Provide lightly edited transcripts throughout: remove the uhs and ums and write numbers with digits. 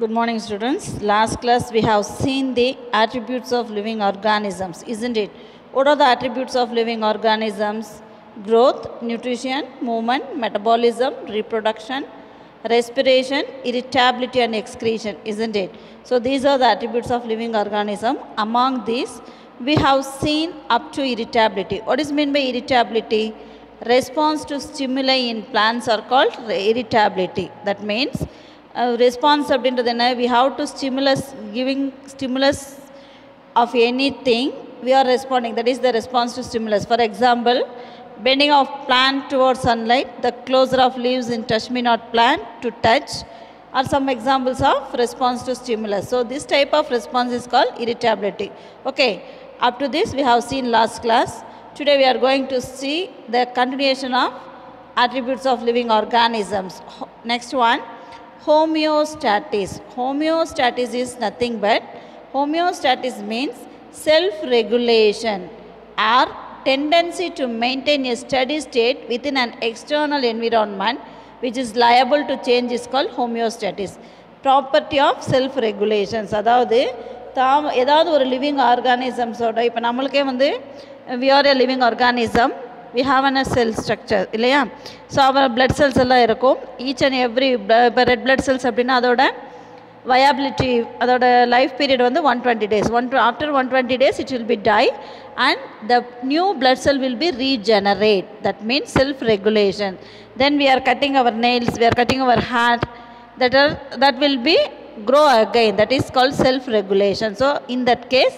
Good morning, students. Last class we have seen the attributes of living organisms, isn't it? What are the attributes of living organisms? Growth, nutrition, movement, metabolism, reproduction, respiration, irritability and excretion, isn't it? So these are the attributes of living organism. Among these, we have seen up to irritability. What is meant by irritability? Response to stimuli in plants are called irritability. That means response அப்படின்றது என்ன, we have to giving stimulus of anything, we are responding, that is the response to stimulus. For example, bending of plant towards sunlight, the closure of leaves in touch me not plant to touch are some examples of response to stimulus. So this type of response is called irritability. Okay, up to this we have seen last class. Today we are going to see the continuation of attributes of living organisms. Next one, homeostasis. Homeostasis is nothing but, homeostasis means self-regulation or tendency to maintain a steady state within an external environment which is liable to change is called homeostasis. Property of self-regulations. அதாவது ஏதாவது ஒரு living ஆர்கானிசம்ஸோட, இப்போ நம்மளுக்கே வந்து we are a living organism, we have a cell structure இல்லையா? So அவர் blood cells எல்லாம் இருக்கும். Each and every, இப்போ ரெட் பிளட் செல்ஸ் அப்படின்னா அதோட viability, அதோட லைஃப் பீரியட் வந்து 120 days. After 120 days it will be die and the new blood cell will be regenerate. That means self-regulation. Then we are cutting our nails, we are cutting our hair, that will be grow again. That is called self-regulation. So in that case,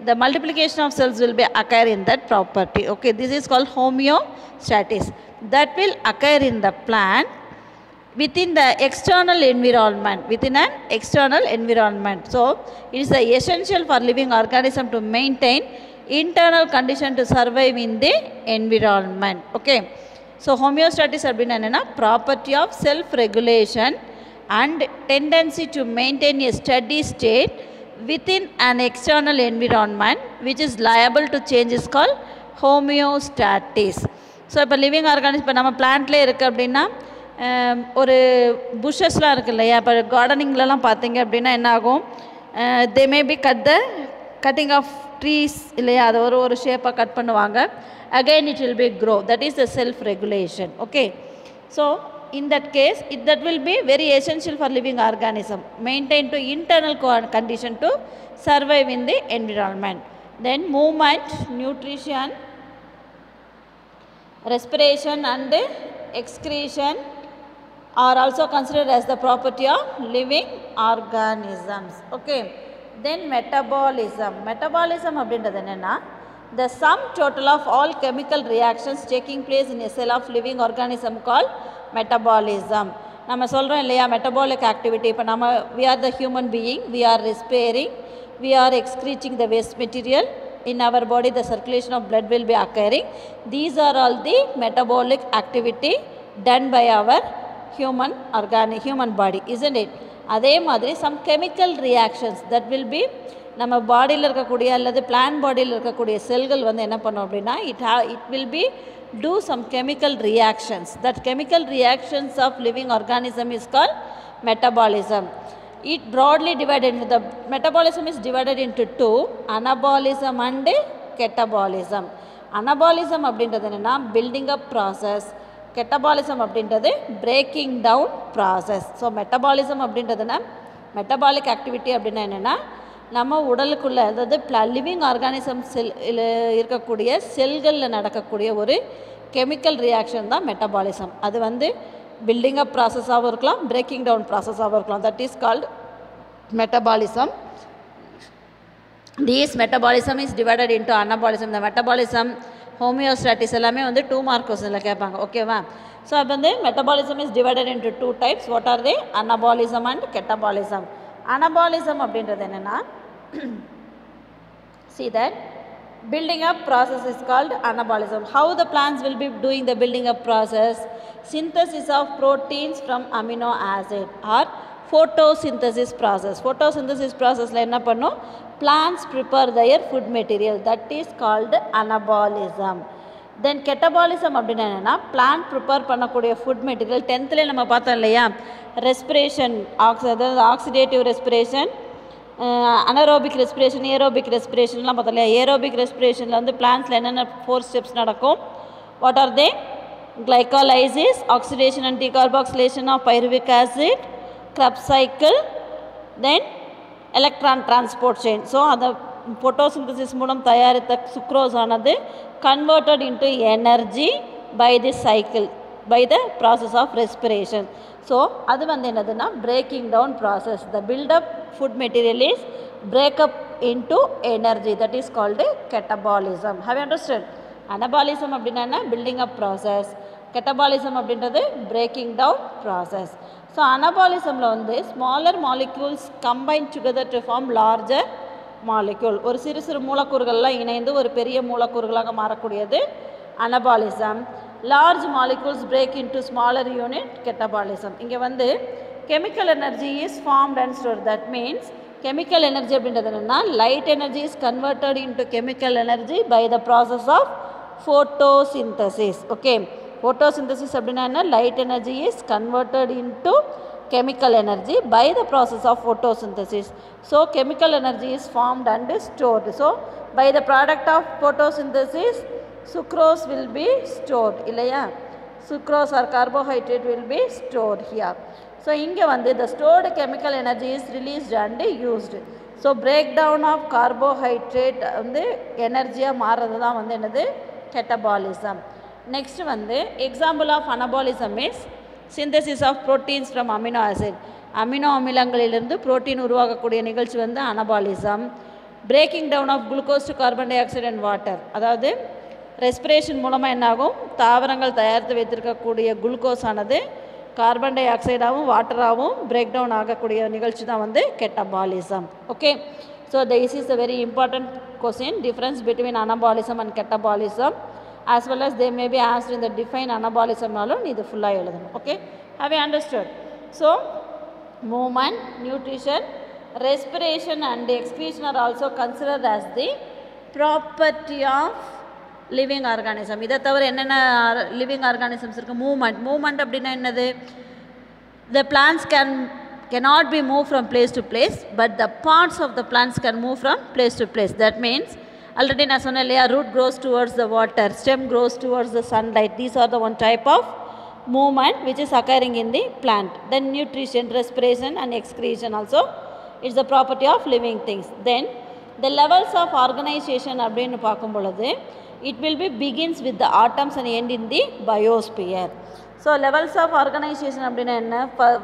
the multiplication of cells will be occur in that property. Okay, this is called homeostasis. That will occur in the plant within the external environment, within an external environment. So it is essential for living organism to maintain internal condition to survive in the environment. Okay, so homeostasis அப்படினா என்னன்னா, property of self regulation and tendency to maintain a steady state within an external environment which is liable to change is called homeostasis. So இப்போ living organism, இப்போ நம்ம பிளான்ட்லேயே இருக்குது அப்படின்னா, ஒரு புஷஸ்லாம் இருக்குது இல்லையா? இப்போ கார்டனிங்லலாம் பார்த்தீங்க அப்படின்னா என்ன ஆகும், they may be cutting off trees இல்லையா? அதை ஒரு ஷேப்பாக கட் பண்ணுவாங்க. Again it will be grow. That is the self regulation. Okay, so in that case that will be very essential for living organism, maintain to internal condition to survive in the environment. Then movement, nutrition, respiration and excretion are also considered as the property of living organisms. Okay, then metabolism. Metabolism அப்படின்றது என்னன்னா, the sum total of all chemical reactions taking place in a cell of living organism called metabolism. நம்ம சொல்கிறோம் இல்லையா, metabolic activity. இப்போ நம்ம we are the human being, we are respiring, we are excreting the waste material in our body, the circulation of blood will be occurring. These are all the metabolic activity done by our human body, isn't it? அதே மாதிரி some chemical reactions that will be நம்ம பாடியில் இருக்கக்கூடிய அல்லது plant பாடியில் இருக்கக்கூடிய செல்கள் வந்து என்ன பண்ணோம் அப்படின்னா, it will be do some chemical reactions. That chemical reactions of living organism is called metabolism. It broadly divided into the metabolism is divided into two, anabolism and catabolism. Anabolism அப்படின்றது என்னன்னா building up process, catabolism அப்படின்றது breaking down process. So metabolism அப்படின்றதுனா metabolic activity அப்படின்னா என்னன்னா, நம்ம உடலுக்குள்ள, அதாவது living organism செல் இருக்கக்கூடிய செல்களில் நடக்கக்கூடிய ஒரு கெமிக்கல் ரியாக்ஷன் தான் மெட்டபாலிசம். அது வந்து பில்டிங் அப் ப்ராசஸாகவும் இருக்கலாம், பிரேக்கிங் டவுன் ப்ராசஸாகவும் இருக்கலாம். That is called metabolism. These metabolism is divided into anabolism. இந்த மெட்டபாலிசம், ஹோமியோஸ்டாட்டிஸ் எல்லாமே வந்து 2 மார்க் கொஸ்டினில் கேட்பாங்க. ஓகேவா? ஸோ அப்போ வந்து metabolism is divided into 2 types. What are they? Anabolism and catabolism. Anabolism அப்படின்றது என்னென்னா, see that building up process is called anabolism. How the plants will be doing the building up process? Synthesis of proteins from amino acid or photosynthesis process. Photosynthesis process la enna pannum, plants prepare their food material, that is called anabolism. Then catabolism அப்படின்னா என்னன்னா plant prepare பண்ணக்கூடிய food material 10th நம்ம பார்த்தோம் இல்லையா respiration அதாவது oxidative respiration anaerobic respiration aerobic respiration லாம் பார்த்தோம் இல்லையா aerobic respirationல வந்து plants என்னென்ன 4 steps நடக்கும் what are they glycolysis oxidation and decarboxylation of pyruvic acid Krebs cycle then electron transport chain so அந்த photosynthesis மூலம் தயாரித்த சுக்ரோஸ் ஆனது converted into energy by this cycle by the process of respiration so அது வந்து என்னதுன்னா breaking down process the build up food material is break up into energy that is called catabolism have you understood anabolism அப்படினா என்ன building up process catabolism அப்படின்றது breaking down process so anabolismல வந்து smaller molecules combine together to form larger molecule ஒரு சிறு சிறு மூலக்கூறுகள்லாம் இணைந்து ஒரு பெரிய மூலக்கூறுகளாக மாறக்கூடியது anabolism large molecules break into smaller unit catabolism இங்க வந்து chemical energy is formed and stored that means chemical energy அப்படின்றது என்னன்னா light energy is converted into chemical energy by the process of photosynthesis okay photosynthesis அப்படினா என்ன light energy is converted into chemical energy by the process of photosynthesis so chemical energy is formed and stored so by the product of photosynthesis sucrose will be stored இல்லையா sucrose or carbohydrate will be stored here so இங்க வந்து the stored chemical energy is released and used so breakdown of carbohydrate வந்து எனர்ஜியா மாறுறது தான் வந்து என்னது catabolism next வந்து example of anabolism is synthesis of proteins from amino acid amino அமிலங்களிலிருந்து புரோட்டீன் உருவாகக்கூடிய நிகழ்ச்சி வந்து anabolism breaking down of glucose to carbon dioxide and water அதாவது ரெஸ்பிரேஷன் மூலமா என்ன ஆகும் தாவரங்கள் தயாரித்து வைத்திருக்கக்கூடிய குளுக்கோஸ் ஆனது கார்பன் டை ஆக்சைடாவும் வாட்டராவும் பிரேக் டவுன் ஆகக்கூடிய நிகழ்ச்சி தான் வந்து catabolism okay so this is a very important question difference between anabolism and catabolism as well as they may be asked in the define anabolism நாலும் இது ஃபுல்லா எழுதணும் okay have you understood so movement nutrition respiration and excretion are also considered as the property of living organism இத தவிர என்னென்ன living organisms இருக்கு movement அப்படினா என்னது the plants cannot be moved from place to place but the parts of the plants can move from place to place that means already நான் சொன்னேன் இல்லையா root grows towards the water stem grows towards the sunlight these are the one type of movement which is occurring in the plant then nutrition respiration and excretion also is the property of living things then the levels of organization அப்படினு பார்க்கும் பொழுது it will be begins with the atoms and end in the biosphere so levels of organization அப்படினா என்ன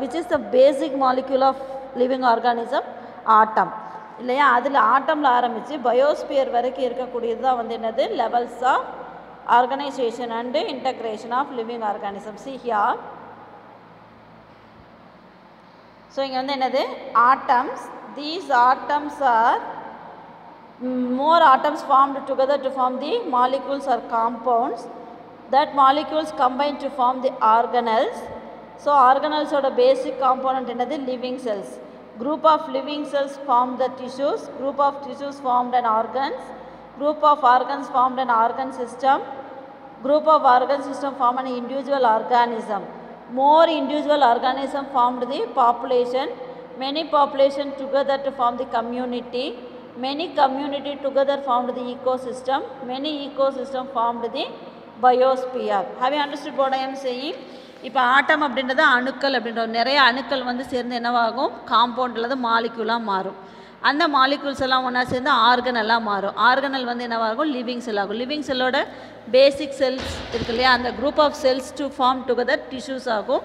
which is the basic molecule of living organism atom இல்லையா அதுல ஆட்டம்ல ஆரம்பிச்சு biosphere வரைக்கும் இருக்கக்கூடியது தான் வந்து என்னது levels of organization and integration of living organisms see here so இங்க வந்து என்னது atoms these atoms are more atoms formed together to form the molecules or compounds that molecules combine to form the organelles so organelles oda basic component என்னது living cells group of living cells form the tissues group of tissues formed an organs group of organs formed an organ system group of organ system form an individual organism more individual organism formed the population many population together to form the community many community together formed the ecosystem many ecosystem formed the biosphere have you understood what I am saying இப்போ ஆட்டம் அப்படின்றது அணுக்கள் அப்படின்றது நிறைய அணுக்கள் வந்து சேர்ந்து என்னவாகும் compound அல்லது மாலிக்யூலாக மாறும் அந்த மாலிக்யூல்ஸ் எல்லாம் ஒன்றா சேர்ந்து ஆர்கனலாக மாறும் ஆர்கனல் வந்து என்னவாகும் லிவிங் செல் ஆகும் லிவிங் செல்லோட பேசிக் செல்ஸ் இருக்கு இல்லையா அந்த group of cells to form together tissues ஆகும்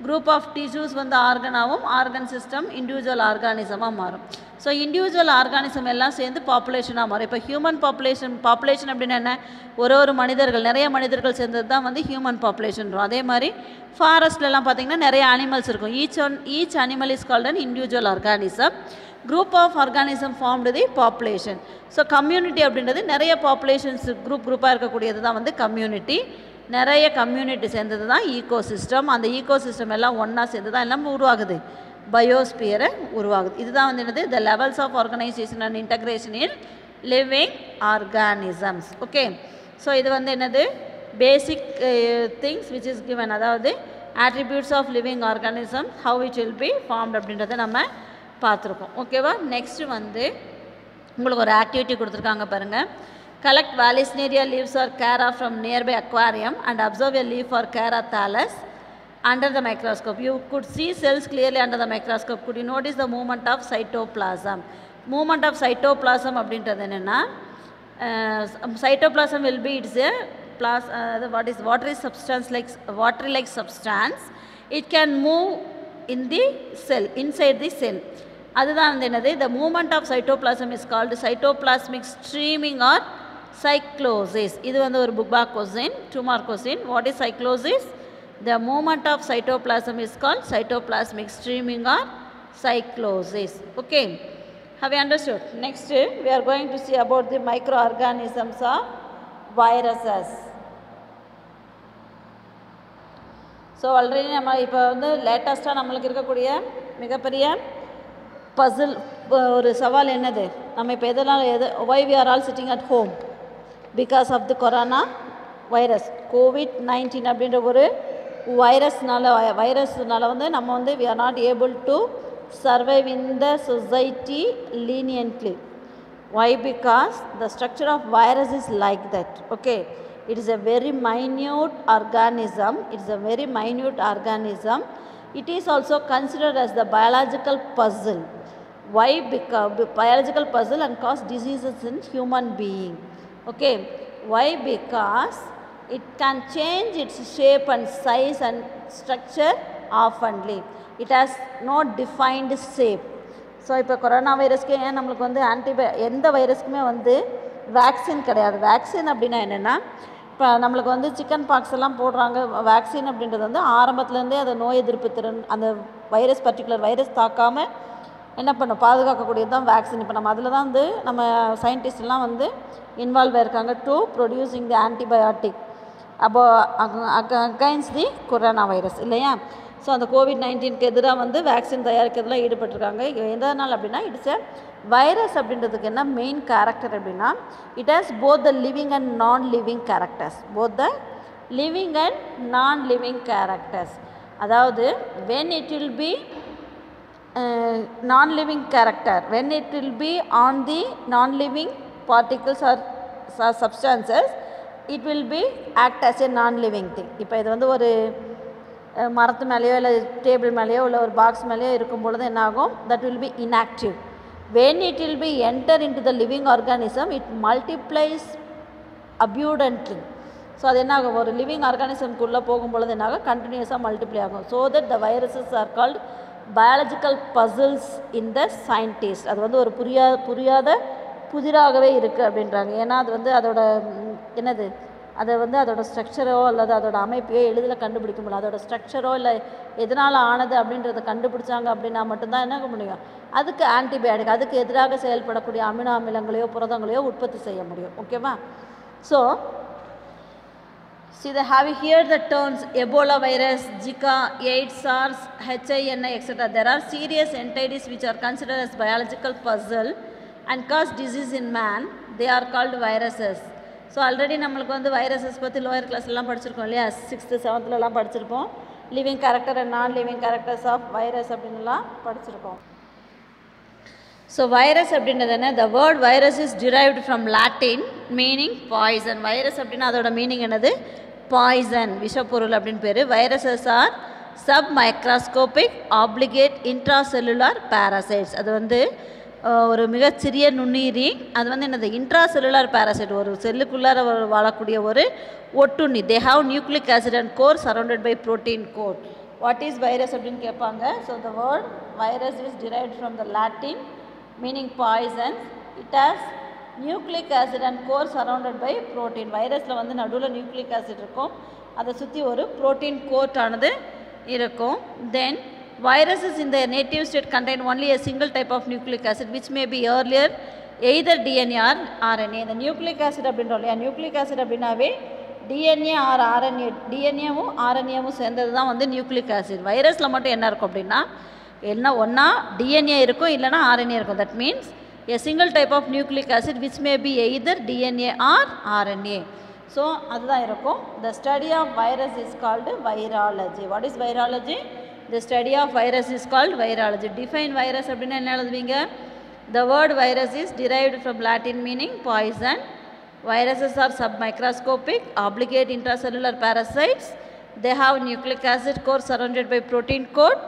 குரூப் ஆஃப் டிஷ்யூஸ் வந்து ஆர்கனாகவும் ஆர்கன் சிஸ்டம் இண்டிவிஜுவல் ஆர்கானிசமாக மாறும் ஸோ இண்டிவிஜுவல் ஆர்கானிசம் எல்லாம் சேர்ந்து பாப்புலேஷனாக மாறும் இப்போ ஹியூமன் பாப்புலேஷன் அப்படின்னா என்ன ஒரு மனிதர்கள் நிறைய மனிதர்கள் சேர்ந்தது தான் வந்து ஹியூமன் பாப்புலேஷன் வரும் அதே மாதிரி ஃபாரஸ்ட்லலாம் பார்த்திங்கன்னா நிறைய அனிமல்ஸ் இருக்கும் each animal is called an individual organism group of organism formed the population so community அப்படின்றது நிறைய populations குரூப்பாக இருக்கக்கூடியது தான் வந்து community நிறைய கம்யூனிட்டி சேர்ந்தது தான் ஈகோசிஸ்டம் அந்த ஈகோசிஸ்டம் எல்லாம் ஒன்றா சேர்ந்து தான் எல்லாம் உருவாகுது பயோஸ்பியரை உருவாகுது இதுதான் வந்து என்னது the levels of organization and integration in living organisms okay so இது வந்து என்னது basic things which is given, அதாவது attributes of living organism, how it will be formed அப்படின்றத நம்ம பார்த்துருக்கோம். ஓகேவா? நெக்ஸ்ட் வந்து உங்களுக்கு ஒரு ஆக்டிவிட்டி கொடுத்துருக்காங்க பாருங்கள். collect Vallisneria leaves or Cara from nearby aquarium and observe a leaf or Cara thallus under the microscope. You could see cells clearly under the microscope. Could you notice the movement of cytoplasm? Movement of cytoplasm அப்படின்றது என்னென்னா, cytoplasm will be, it's a what is watery substance, like watery like substance. It can move in the cell, inside the cell. அதுதான் வந்து என்னது, the movement of cytoplasm is called cytoplasmic streaming or cyclosis. இது வந்து ஒரு book back question, 2 mark question. What is cyclosis? The movement of cytoplasm is called cytoplasmic streaming or cyclosis. Okay, have you understood? Next we are going to see about the microorganisms of viruses. So already நம்ம இப்போ வந்து லேட்டஸ்ட்டாக நம்மளுக்கு இருக்கக்கூடிய மிகப்பெரிய பசில் ஒரு சவால் என்னது, நம்ம இப்போ எதனால் why we are all sitting at home? Because of the corona virus, COVID-19 அப்படின்ற ஒரு வைரஸ்னால வந்து நம்ம வந்து we are not able to survive in the society leniently. Why? Because the structure of virus is like that. Okay, it is a very minute organism. It is a very minute organism. It is also considered as the biological puzzle. Why? Because biological puzzle and cause diseases in human being. Okay, why? Because it can change its shape and size and structure oftenly. It has no defined shape. So இப்போ corona வைரஸ்க்கு ஏன் நம்மளுக்கு வந்து எந்த வைரஸ்க்குமே வந்து vaccine கிடையாது. Vaccine அப்படின்னா என்னென்னா, இப்போ நம்மளுக்கு வந்து சிக்கன் பாக்ஸ் எல்லாம் போடுறாங்க. வேக்சின் அப்படின்றது வந்து ஆரம்பத்துலேருந்தே அந்த நோய் எதிர்ப்பு திறன், அந்த வைரஸ் பர்டிகுலர் வைரஸ் தாக்காமல் என்ன பண்ணும், பாதுகாக்கக்கூடியது தான் வேக்சின். இப்போ நம்ம அதில் தான் வந்து நம்ம சயின்டிஸ்ட்லாம் வந்து இன்வால்வ் ஆயிருக்காங்க to producing the antibiotic against the corona virus இல்லையா. ஸோ அந்த COVID-19க்கு எதிராக வந்து வேக்சின் தயாரிக்கிறதுல ஈடுபட்டிருக்காங்க. எதனால் அப்படின்னா, இட்ஸ் எ வைரஸ் அப்படின்றதுக்கு என்ன மெயின் கேரக்டர் அப்படின்னா, it has both the living and non living characters. Both the living and non living characters. அதாவது when it will be non-living character, when it will be on the non-living particles or substances, it will be act as a non-living thing. இப்போ இது வந்து ஒரு மரத்து மேலேயோ இல்லை table மேலேயோ இல்லை ஒரு பாக்ஸ் மேலேயோ இருக்கும் பொழுது என்ன ஆகும், that will be inactive. When it will be enter into the living organism, it multiplies abundantly. So அது என்ன ஆகும், ஒரு லிவிங் ஆர்கானிசம்குள்ளே போகும்பொழுது என்ன ஆகும், கண்டினியூஸாக மல்டிப்ளை ஆகும். So that the viruses are called biological puzzles in the scientist. அது வந்து ஒரு புரியாத புதிராகவே இருக்குது அப்படின்றாங்க. ஏன்னா அது வந்து அதோட என்னது, அதை வந்து அதோட ஸ்ட்ரக்சரோ அல்லது அதோட அமைப்பையோ எளிதில் கண்டுபிடிக்க முடியும். அதோட ஸ்ட்ரக்சரோ இல்லை எதனால் ஆனது அப்படின்றத கண்டுபிடிச்சாங்க அப்படின்னா மட்டும்தான் என்ன முடியும், அதுக்கு ஆன்டிபயோட்டிக், அதுக்கு எதிராக செயல்படக்கூடிய அமினோ அமிலங்களையோ புரதங்களையோ உற்பத்தி செய்ய முடியும். ஓகேவா? So see, have you heard the terms Ebola virus, Zika, AIDS, SARS, HIV, etc. There are serious entities which are considered as biological puzzle and cause disease in man. They are called viruses. So already நம்மளுக்கு வந்து viruses பற்றி lower கிளாஸ்லாம் படிச்சிருக்கோம் இல்லையா, 6th 7thலலாம் படிச்சிருப்போம். Living character and non living characters of virus அப்படின்லாம் படிச்சிருக்கோம். ஸோ வைரஸ் அப்படின்றது என்ன, the word virus is derived from Latin meaning poison. Virus அப்படின்னா அதோட மீனிங் என்னது, பாய்சன், விஷப்பொருள் அப்படின்னு பேர். Viruses are sub microscopic obligate intracellular parasites. அது வந்து ஒரு மிகச்சிறிய நுண்ணுயிரி. அது வந்து என்னது, இன்ட்ராசெல்லுலார் பாராசைட், ஒரு செல்லுக்குள்ளார வாழக்கூடிய ஒரு ஒட்டுண்ணி. They have nucleic acid and core surrounded by protein core. What is virus அப்படின்னு கேட்பாங்க. So the word virus is derived from the Latin meaning poison. It has nucleic acid and core surrounded by protein. வைரஸில் வந்து நடுவில் nucleic acid இருக்கும், அதை சுற்றி ஒரு protein code ஆனது இருக்கும். தென் viruses in their native state contain only a single type of nucleic acid which may be earlier either DNA or RNA. இந்த நியூக்ளிக் ஆசிட் அப்படின்றோம் இல்லையா, நியூக்ளிக் ஆசிட் அப்படின்னாவே DNA ஆர் RNA, DNAவும் RNAவும் சேர்ந்தது தான் வந்து நியூக்ளிக் ஆசிட். வைரஸில் மட்டும் என்ன இருக்கும் அப்படின்னா, என்ன ஒன்றா DNA இருக்கும் இல்லைனா RNA இருக்கும். That means a single type of nucleic acid which may be either DNA or RNA. So அதுதான் இருக்கும். The study of virus is called virology. What is virology? The study of virus is called virology. Define virus அப்படின்னா என்ன எழுதுவீங்க? The word virus is derived from Latin meaning poison. Viruses are submicroscopic, obligate intracellular parasites. They have nucleic acid core surrounded by protein coat.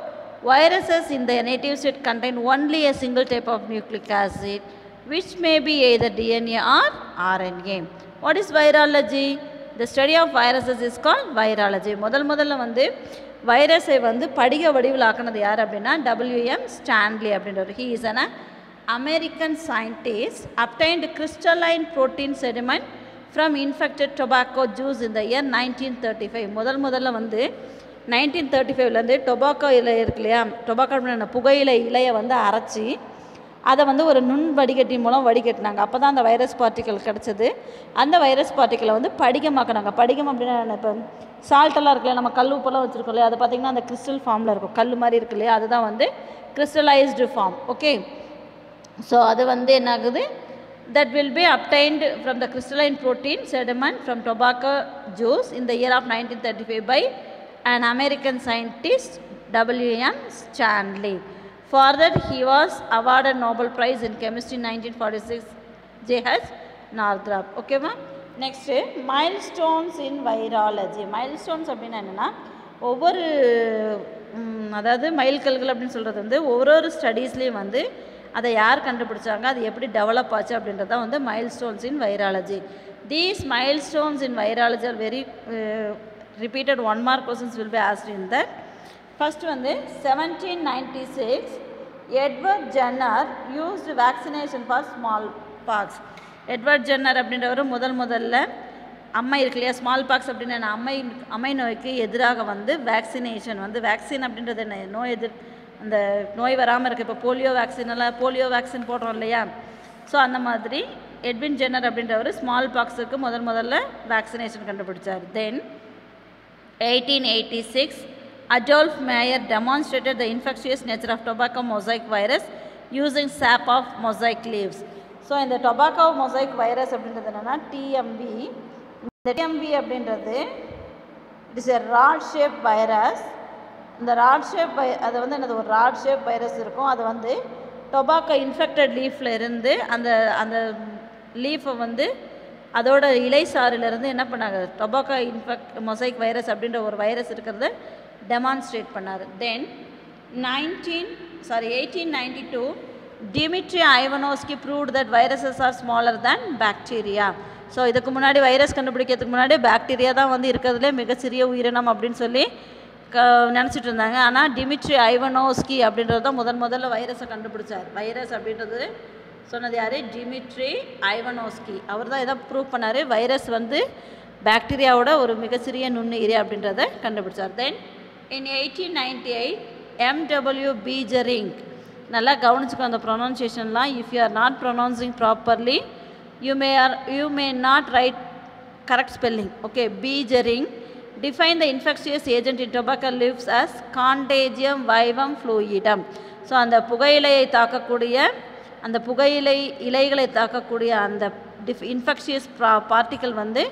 Viruses in their native state contain only a single type of nucleic acid, which may be either DNA or RNA. What is virology? The study of viruses is called virology. முதல்ல வந்து வைரஸை வந்து படிக வடிவில் ஆக்கினது யார் அப்படின்னா WM Stanley அப்படின்றவர். He is an American scientist, obtained crystalline protein sediment from infected tobacco juice in the year 1935. முதல்ல வந்து 1935லேருந்து டொபாக்கோ இலை இருக்கு இல்லையா, டொபாக்கோ அப்படின்னா புகையிலை இலையை வந்து அரைச்சி அதை வந்து ஒரு நுண் வடிகட்டி மூலம் வடிகட்டினாங்க. அப்போ தான் அந்த வைரஸ் பார்ட்டிக்கல் கிடச்சிது. அந்த வைரஸ் பார்ட்டிக்கலை வந்து படிகமாக்கினாங்க. படிகம் அப்படின்னா இப்போ சால்ட்டெல்லாம் இருக்கு இல்லையா, நம்ம கல் உப்பெல்லாம் வச்சுருக்கோம் இல்லையா, அது பார்த்திங்கன்னா அந்த கிறிஸ்டல் ஃபார்மில் இருக்கும், கல் மாதிரி இருக்கு இல்லையா, அதுதான் வந்து கிறிஸ்டலைஸ்டு ஃபார்ம். ஓகே, ஸோ அது வந்து என்ன ஆகுது, that will be obtained from the crystalline protein sediment from tobacco juice in the year of 1935 by an American scientist W.M. Stanley. For that he was awarded Nobel Prize in Chemistry in 1946 J.H. Northrop. Okay ma? Next, milestones in virology. Milestones அப்படின்னா என்னென்னா ஒவ்வொரு அதாவது மைல்கல்கள் அப்படின்னு சொல்கிறது வந்து ஒவ்வொரு ஸ்டடீஸ்லேயும் வந்து அதை யார் கண்டுபிடிச்சாங்க, அது எப்படி டெவலப் ஆச்சு அப்படின்றத வந்து milestones in virology. These milestones in virology are very repeated. 1 mark questions will be asked in that. First வந்து 1796 Edward Jenner used vaccination for small box. Edward Jenner அப்படின்றவர் முதல்ல அம்மை இருக்கு இல்லையா, ஸ்மால் பாக்ஸ் அப்படின்னா அம்மை நோய்க்கு எதிராக வந்து வேக்சினேஷன் வந்து வேக்சின் அப்படின்றது என்ன, நோய் அந்த நோய் வராமல் இருக்குது. இப்போ போலியோ வேக்சின் போடுறோம் இல்லையா, ஸோ அந்த மாதிரி எட்வின் ஜென்னர் அப்படின்றவர் ஸ்மால் பாக்ஸுக்கு முதல்ல வேக்சினேஷன் கண்டுபிடிச்சார். தென் 1886 Adolf Meyer demonstrated the infectious nature of tobacco mosaic virus using sap of mosaic leaves. So இந்த டொபாக்கோ மொசைக் வைரஸ் அப்படின்றது என்னென்னா TMV. இந்த TMV அப்படின்றது it is a rod shape virus. இந்த ராட் ஷேப் அது வந்து என்னது, ஒரு ராட் ஷேப் வைரஸ் இருக்கும். அது வந்து டொபாக்கோ இன்ஃபெக்டட் லீஃபில் இருந்து அந்த லீஃபை வந்து அதோட இலை சாறிலிருந்து என்ன பண்ணாங்க, டொபாக்கோ மொசைக் வைரஸ் அப்படின்ற ஒரு வைரஸ் இருக்கிறத டெமான்ஸ்ட்ரேட் பண்ணார். தென் 1892 Dmitry Ivanovsky proved that viruses are smaller than bacteria. So இதுக்கு முன்னாடி வைரஸ் கண்டுபிடிக்கிறதுக்கு முன்னாடி பாக்டீரியா தான் வந்து இருக்கிறதுலே மிகச்சிறிய உயிரினம் அப்படின்னு சொல்லி நினச்சிட்டு இருந்தாங்க. ஆனால் டிமிட்ரி ஐவனோஸ்கி அப்படின்றது தான் முதல்ல வைரஸை கண்டுபிடிச்சார். வைரஸ் அப்படின்றது சொன்னது யார், டிமிட்ரி ஐவனோஸ்கி. அவர் தான் இதை ப்ரூவ் பண்ணார், வைரஸ் வந்து பாக்டீரியாவோட ஒரு மிகச்சிறிய நுண்ணுயிரி அப்படின்றத கண்டுபிடிச்சார். தென் in 1898 M.W. Beijering, நல்லா கவனிச்சுக்கோ அந்த ப்ரொனவுன்சியேஷன்லாம். If you are not pronouncing properly you may not write correct spelling. Okay, Beijering define the infectious agent in tobacco leaves as Contagium vivum fluidum. So அந்த புகையிலையை தாக்கக்கூடிய அந்த புகையிலை இலைகளை தாக்கக்கூடிய அந்த இன்ஃபெக்ஷியஸ் பார்ட்டிக்கல் வந்து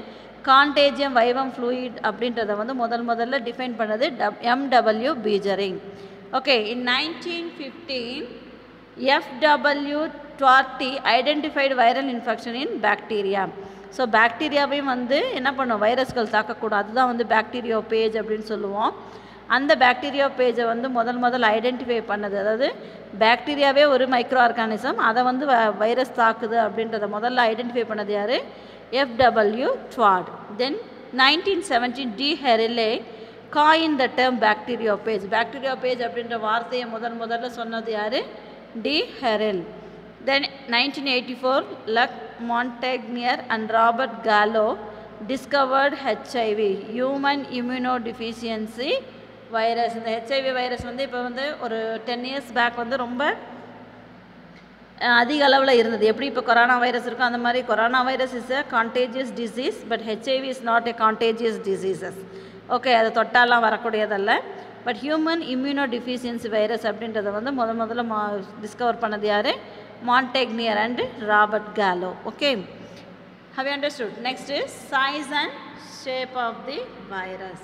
கான்டேஜியம் வைவம் ஃப்ளூயிட் அப்படின்றத வந்து முதல்ல டிஃபைன் பண்ணது M.W. Beijering. Okay, in 1915 F.W. Twarty identified viral infection in bacteria. So பாக்டீரியாவையும் வந்து என்ன பண்ணும், வைரஸ்கள் தாக்கக்கூடும். அதுதான் வந்து பாக்டீரியோ பேஜ் அப்படின்னு சொல்லுவோம். அந்த பாக்டீரியா பேஜை வந்து முதல்ல ஐடென்டிஃபை பண்ணது, அதாவது பாக்டீரியாவே ஒரு மைக்ரோ ஆர்கானிசம், அதை வந்து வைரஸ் தாக்குது அப்படின்றத முதல்ல ஐடென்டிஃபை பண்ணது யார், F.W. Twarty. Then 1917 D. Herrile coined the term bacteriopage. bacteriopage அப்படின்ற வார்த்தையை முதல்ல சொன்னது யார், D. Herrile. Then 1984 Luc Montagnier and Robert Gallo discovered HIV, human immunodeficiency virus. இந்த HIV வைரஸ் வந்து இப்போ வந்து ஒரு 10 years பேக் வந்து ரொம்ப அதிக அளவில் இருந்தது. எப்படி இப்போ கொரோனா வைரஸ் இருக்கும் அந்த மாதிரி corona virus is a contagious disease, but HIV is not a contagious diseases. Okay, அது தொட்டாலாம் வரக்கூடியதல்ல. பட் ஹியூமன் இம்யூனோடிஃபிஷியன்சி வைரஸ் அப்படின்றத வந்து முதல்ல டிஸ்கவர் பண்ணது யார், Montagnier and Robert Gallo. Okay, Have you understood? Next is size and shape of the virus.